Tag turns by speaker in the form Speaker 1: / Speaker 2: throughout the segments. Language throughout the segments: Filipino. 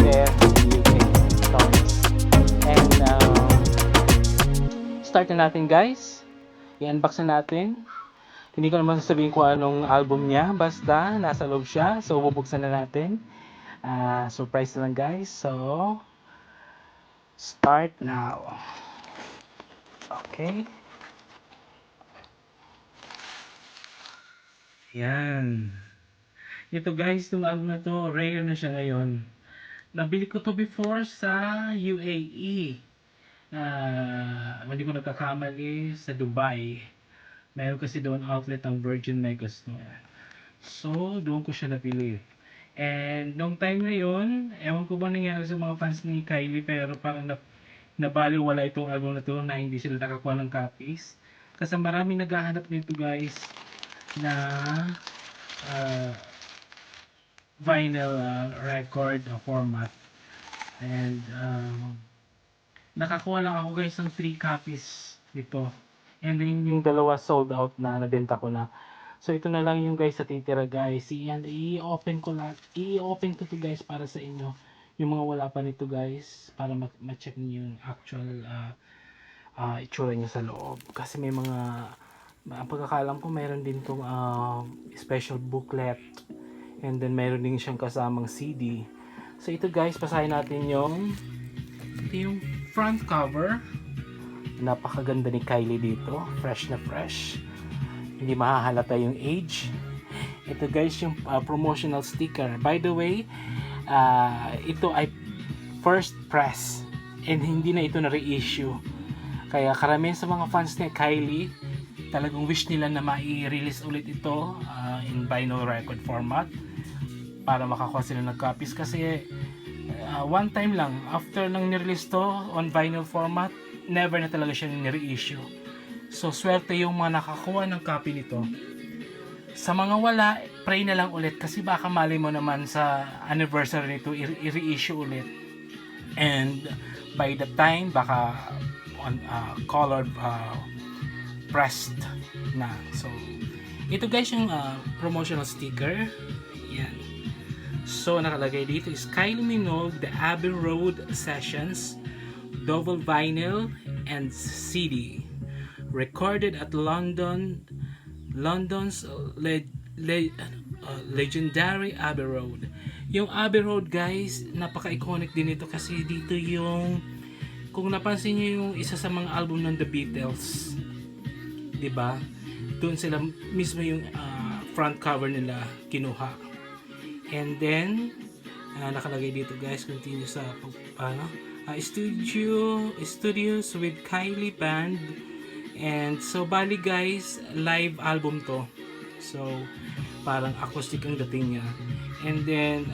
Speaker 1: there in the UK. Stones. And start na natin guys. I-unbox na natin. Hindi ko naman sasabihin kung anong album niya. Basta nasa loob siya. So bubuksan na natin. Surprise na lang guys. So start now. Okay. Yan. Ito guys, itong album na to, rare na siya ngayon. Nabili ko to before sa UAE. Hindi ko nagkakamali, sa Dubai. Meron kasi doon outlet ng Virgin Megastore. So, doon ko siya nabili. And nung time na yun, ewan ko ba nangyari sa mga fans ni Kylie, pero parang nabaliwala itong album na to na hindi sila nakakuha ng copies. Kasi maraming naghahanap nito guys na vinyl record format. And nakakuha lang ako guys ng 3 copies nito. And then yung dalawa sold out na, nabenta ko na. So ito na lang yung guys sa titira guys. And i-open ko lang. I-open ko to guys para sa inyo. Yung mga wala pa nito guys. Para ma-check niyo yung actual itsura niya sa loob. Kasi may mga ang pagkakalam ko meron din tong special booklet. And then meron din siyang kasamang CD. So ito guys, basahin natin yung front cover. Napakaganda ni Kylie dito. Fresh na fresh. Hindi mahahalata yung age. Ito guys yung promotional sticker. By the way, ito ay first press. And hindi na ito na reissue. Kaya karamihan sa mga fans ni Kylie, talagang wish nila na mai-release ulit ito in vinyl record format para makakuha sila ng copies. Kasi one time lang after nang nirelease to on vinyl format, never na talaga siya ni-reissue. So swerte yung mga nakakuha ng copy nito. Sa mga wala, pray na lang ulit kasi baka mali mo naman sa anniversary nito i-reissue ulit. And by the time baka on colored pressed na. So ito guys yung promotional sticker. Yan. So nakalagay dito is Kylie Minogue The Abbey Road Sessions double vinyl and CD recorded at London's legendary Abbey Road. Yung Abbey Road guys, napaka-iconic din ito kasi dito yung, kung napansin niyo yung isa sa mga album ng The Beatles, 'di ba? Doon sila mismo yung front cover nila kinuha. And then nakalagay dito guys, continue sa studios with Kylie Band. And so bali guys, live album to. So parang acoustic ang dating niya. And then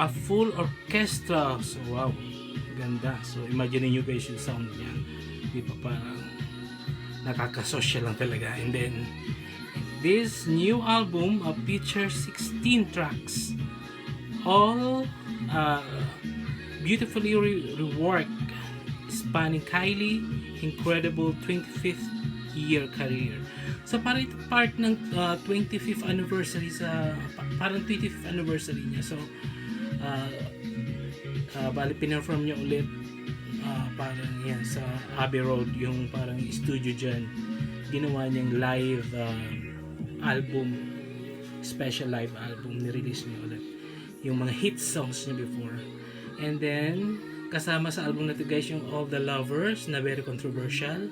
Speaker 1: a full orchestra. So wow, ganda. So imagine niyo guys yung sound niya. Di ba parang nakaka-social lang talaga. And then this new album features 16 tracks, all beautifully reworked, spanning Kylie incredible 25th year career. So parang ito part ng 25th anniversary parang 25th anniversary niya. So bali pinperform niya ulit parang yan sa Abbey Road, yung parang studio dyan. Ginawa niyang live album, special live album, nirelease niya ulit yung mga hit songs niya before. And then kasama sa album na to guys yung All the Lovers na very controversial,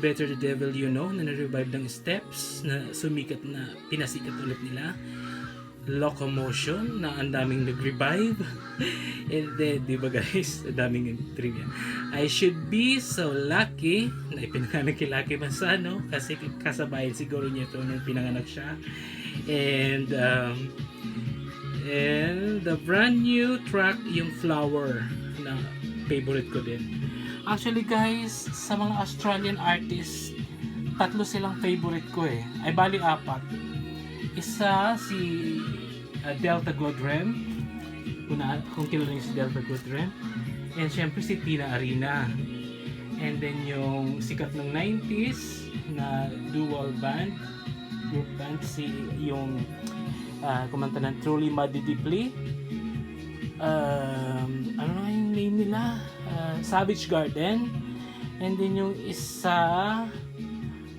Speaker 1: Better the Devil You Know na na-revive ng Steps na sumikat na pinasikat ulit nila, Locomotion na ang daming nag-revive. And then di ba guys, ang daming trivia. I Should Be So Lucky na ipinanganak kay Lucky Manzano kasi kasabayan siguro niya ito nung pinanganak siya. And the brand new track yung Flower na favorite ko din. Actually guys, sa mga Australian artists, 3 silang favorite ko eh. Ay bali 4. Isa si Delta Goodrem, kung kilala niyo si Delta Goodrem. And syempre si Tina Arena. And then yung sikat ng 90s na dual band, group band, si yung kumanta ng Truly Muddy Deeply. Ano na yung name nila? Savage Garden. And then yung isa,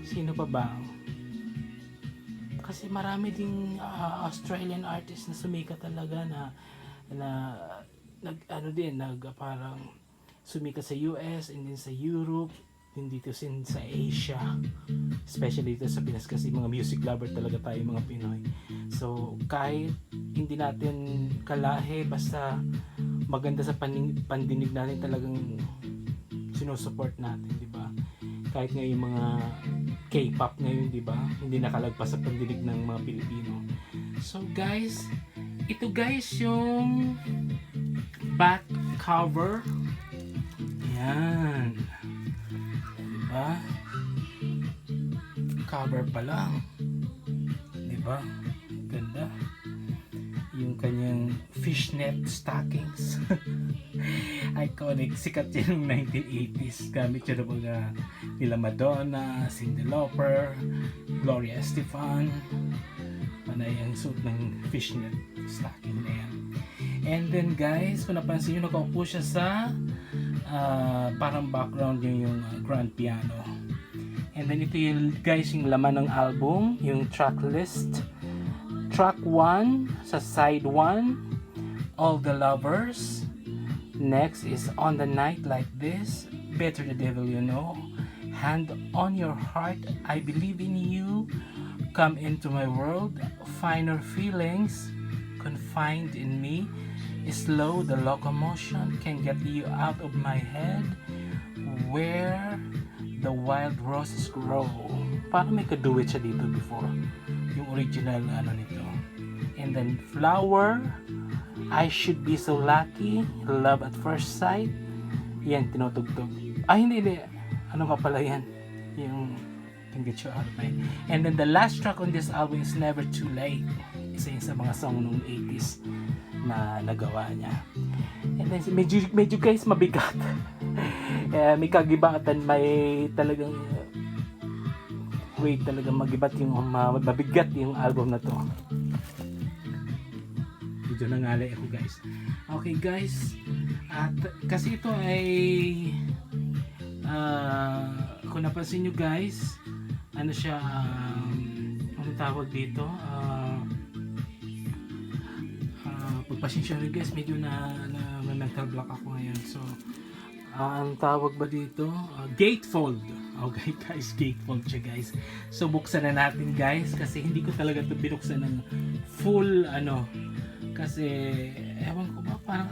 Speaker 1: sino pa ba? Kasi marami ding Australian artists na sumikat talaga na parang sumikat sa US and then sa Europe, hindi dito sa Asia, especially dito sa Pinas kasi mga music lover talaga tayo mga Pinoy. So kahit hindi natin kalahe, basta maganda sa pandinig natin, talagang sinusupport natin, di ba? Kahit nga yung mga K-pop ngayon, di ba? Hindi nakalagpas sa pandinig ng mga Pilipino. So guys, ito guys yung back cover. Yan. Di ba? Cover pa lang. Di ba? Ganda. Yung kanyang fishnet stockings. Iconic. Sikat yan ng 1980s. Gamit yun ng mga nila Madonna, Cyndi Lauper, Gloria Estefan. Panay ang suit ng fishnet stocking na yan. And then guys, kung napansin nyo, nakaupo siya sa parang background yung grand piano. And then ito yung guys yung laman ng album, yung track list. Track 1 sa side 1, All the Lovers. Next is On the Night Like This, Better the Devil You Know, Hand on Your Heart, I Believe in You, Come Into My World, Finer Feelings, Confined in Me, Slow the Locomotion, Can Get You Out of My Head, Where the Wild Roses Grow. Parang may kaduet siya dito before, yung original nito. And then Flower, I Should Be So Lucky, Love at First Sight. Yan, tinutugtog. Hindi. Ano pa pala yan? Yung Can Get You Out of My Head. And then the last track on this album is Never Too Late. Isa yun sa mga song nung 80s na nagawa niya. And then medyo guys mabigat. May kagibatan, may talagang weight talaga, magibat yung mabigat yung album na to. Medyo nangalay ako guys. Okay guys, at kasi ito ay kung napansin nyo guys, ano siya, ano tawag dito, pagpasensya rin guys, medyo na may mental block ako ngayon. So ang tawag ba dito, gatefold. Okay guys, gatefold siya guys. So buksan na natin guys, kasi hindi ko talaga ito binuksan ng full kasi ewan ko ba, parang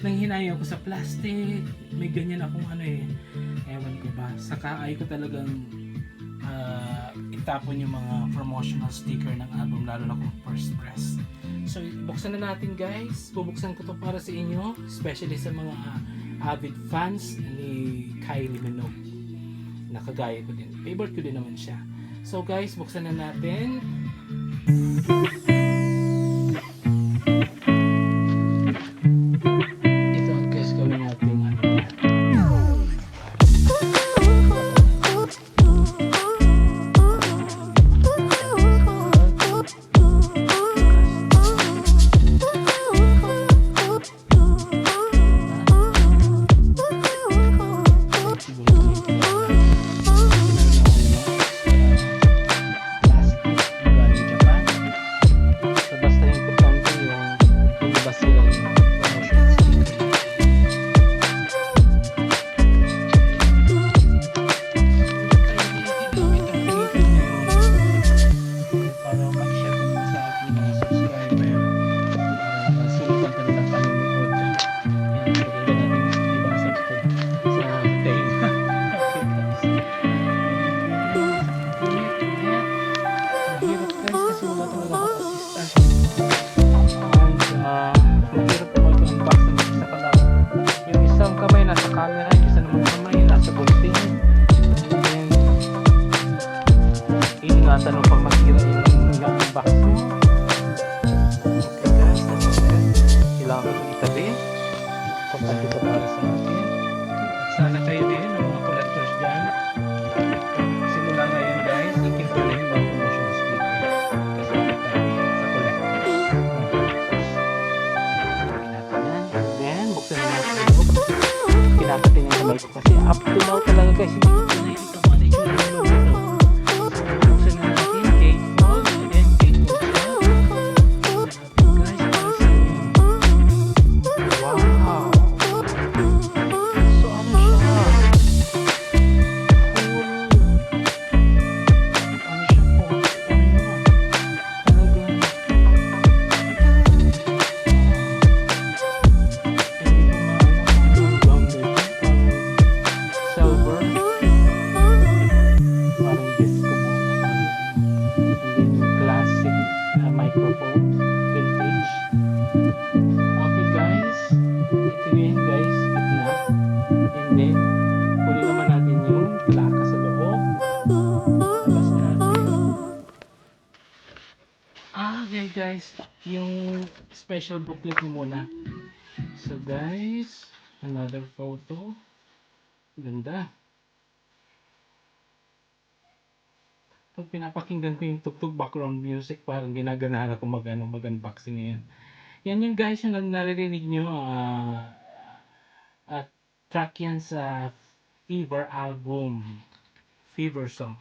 Speaker 1: nanghinayang ako sa plastic, may ganyan akong ewan ko ba, saka ay ko talagang itapon yung mga promotional sticker ng album, lalo na kung first press. So buksan na natin guys, bubuksan ko to para sa inyo, especially sa mga avid fans ni Kylie Minogue. Nakagaya ko din. Favorite ko din naman siya. So guys, buksan na natin. Ito guys, gawin natin mahirap customer ko kasi up to now talaga guys hindi ko na nakikita kung ano yung tsura ng loob nito. So buksan na natin, gatefold, again gatefold siya. Guys, para sa inyo. Wow! So ano siya? Ano siya po? Talagang silver, parang disco po, and then classic microphone, vintage. Okay guys, ito yun guys, gitna, and then kunin naman natin yung plaka sa loob, labas natin. Okay guys, yung special booklet mo muna. So guys, another photo. Ganda. Pag pinapakinggan ko yung tugtog background music, parang ginaganahan ako mag-unboxing ngayon. Yan yung guys, yung naririnig nyo, track yan sa Fever album. Fever song.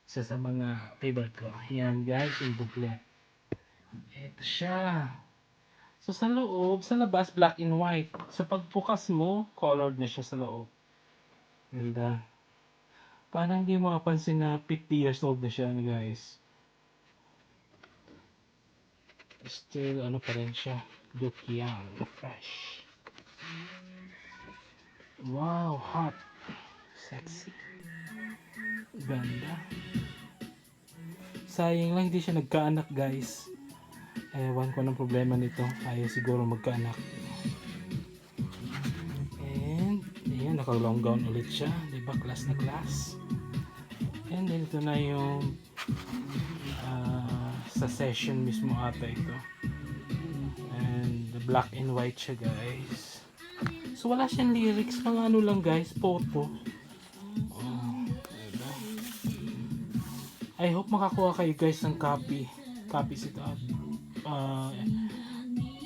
Speaker 1: Isa sa mga favorite ko. Yan guys, yung booklet. Ito siya. So sa loob, sa labas, black and white. So pagbukas mo, colored na siya sa loob. Ganda. Parang hindi mo makapansin na 50 years old na siya, guys. Still, ano pa rin siya. Look young, fresh. Wow, hot. Sexy. Ganda. Sayang lang hindi siya nagkaanak, guys. Ewan ko ng problema nito. Ayaw siguro magkaanak. And, ayan, naka-long gown ulit siya. Diba, class na class. And then ito na yung sa session mismo ata ito. And the black and white siya guys. So wala siyang lyrics, mga ano lang guys, photo. Diba? I hope makakuha kayo guys ng copies ito.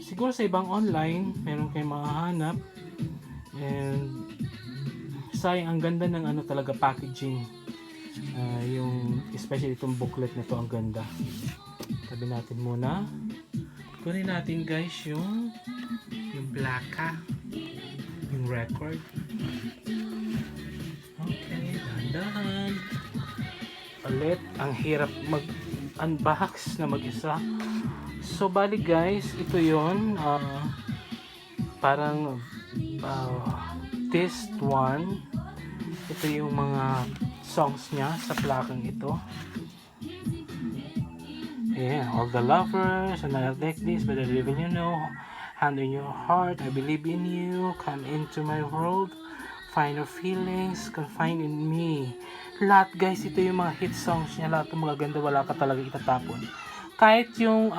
Speaker 1: Siguro sa ibang online meron kayong mahahanap. And sayang, ang ganda ng ano talaga packaging. Yung especially itong booklet na to, ang ganda. Tabi natin muna. Kunin natin guys yung plaka, yung record. Okay, dahan-dahan. Ulit, ang hirap mag-unbox na mag-isa. So bali guys, ito yon, parang test 1. Ito yung mga songs niya sa plakang ito. Yeah, all the lovers and I like this, but I live in you know, hand in your heart, I believe in you, come into my world, find your feelings, confine in me. Lahat guys, ito yung mga hit songs niya, lahat ng mga ganda, wala ka talaga itatapon. Kahit yung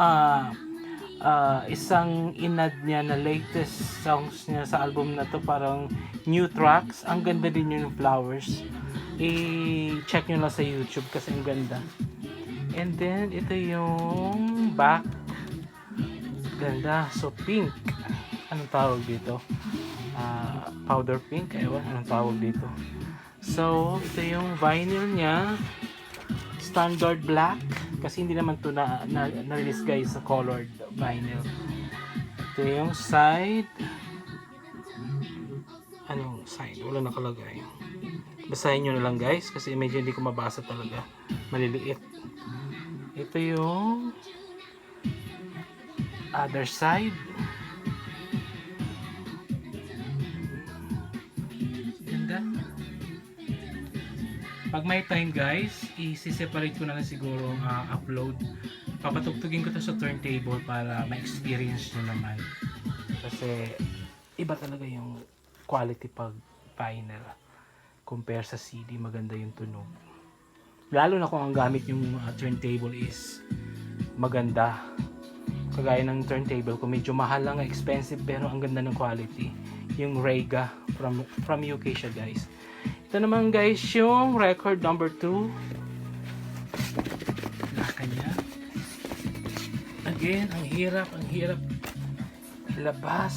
Speaker 1: isang inad niya na latest songs niya sa album na to, parang new tracks, ang ganda din yung Flowers. I-check nyo lang sa YouTube kasi ang ganda. And then ito yung back, ganda. So pink, anong tawag dito? Powder pink, ewan anong tawag dito. So ito yung vinyl niya, standard black, kasi hindi naman to na-release guys sa colored vinyl. Ito yung side, anong side, wala nakalagay. Basahin nyo na lang guys kasi medyo hindi ko mabasa talaga, maliliit. Ito yung other side. Ganda. Pag may time guys, i-separate ko na lang siguro upload. Papatugtugin ko to sa turntable para ma-experience nyo naman. Kasi iba talaga yung quality pag vinyl. Compare sa CD, maganda yung tunog. Lalo na kung ang gamit yung turntable is maganda. Kagaya ng turntable ko, medyo mahal lang, expensive, pero ang ganda ng quality. Yung Rega from UK siya guys. Ito naman guys yung record number 2. Laka niya. Again, ang hirap labas.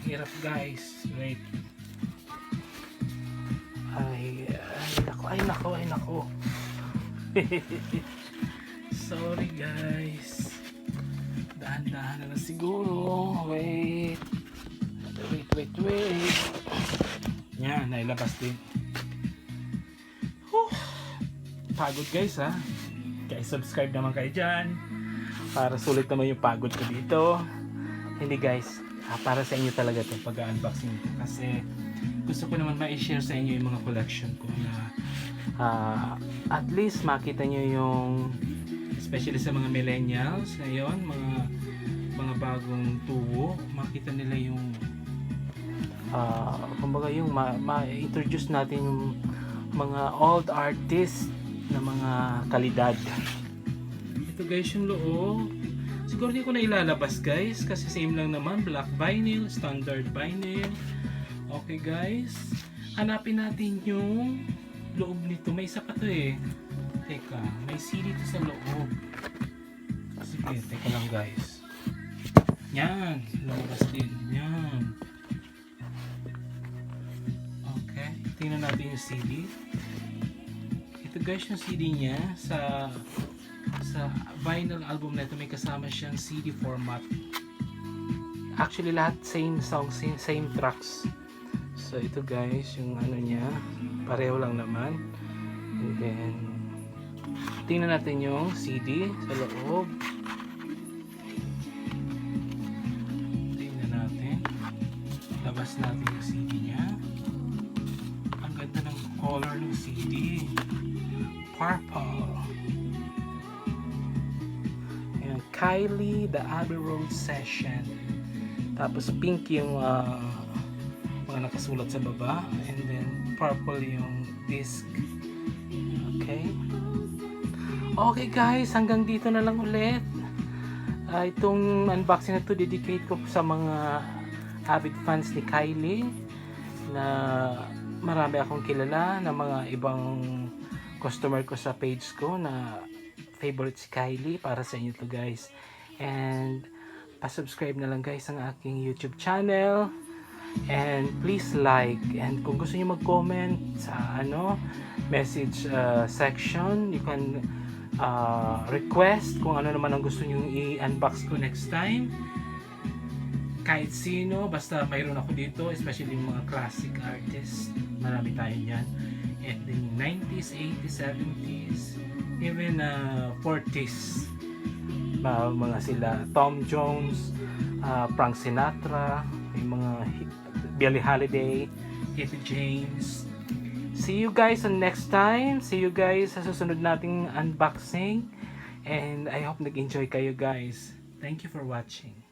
Speaker 1: hirap guys. Wait. Ay nako. Sorry guys. Dahan-dahan na lang siguro. Wait. Yan, nailabas din. Whew. Pagod guys ha. Kaya subscribe naman kayo dyan. Para sulit naman yung pagod ko dito. Hindi guys, para sa inyo talaga itong pag-unboxing ito. Kasi gusto ko naman ma-share sa inyo yung mga collection ko na at least makita nyo yung, especially sa mga millennials ngayon, mga bagong tuwo, makita nila yung kumbaga yung ma-introduce natin yung mga old artists na mga kalidad. Ito guys yung loob. Siguro hindi ko na ilalabas guys kasi same lang naman, black vinyl, standard vinyl. Okay guys, hanapin natin yung loob nito. May isa pa to eh. Teka, may CD to sa loob. Sige, teka lang guys. Yan, lumabas din. Yan. Okay, tingnan natin yung CD. Ito guys yung CD niya sa vinyl album na ito. May kasama siyang CD format. Actually lahat same songs, same tracks. So ito guys yung ano niya, pareho lang naman. And then tingnan natin yung CD sa loob. Tingnan natin. Labas natin yung CD niya. Ang ganda ng color ng CD. Purple. Ayan, Kylie The Abbey Road Session. Tapos pink yung mga nakasulat sa baba, and then purple yung disc. Okay guys, hanggang dito na lang ulit. Itong unboxing na to dedicate ko sa mga avid fans ni Kylie na marami akong kilala na mga ibang customer ko sa page ko na favorite si Kylie. Para sa inyo to guys, and pa-subscribe na lang guys ang aking YouTube channel. And please like, and kung gusto niyo mag-comment sa message section, you can request kung ano naman ang gusto niyo i-unbox ko next time. Kahit sino, basta mayroon ako dito, especially yung mga classic artists. Marami tayo dyan. And then 90s, 80s, 70s, even 40s. Mga sila Tom Jones, Frank Sinatra, yung mga Billie Holiday, Etta James. See you guys on next time. See you guys sa susunod nating unboxing. And I hope nag-enjoy kayo guys. Thank you for watching.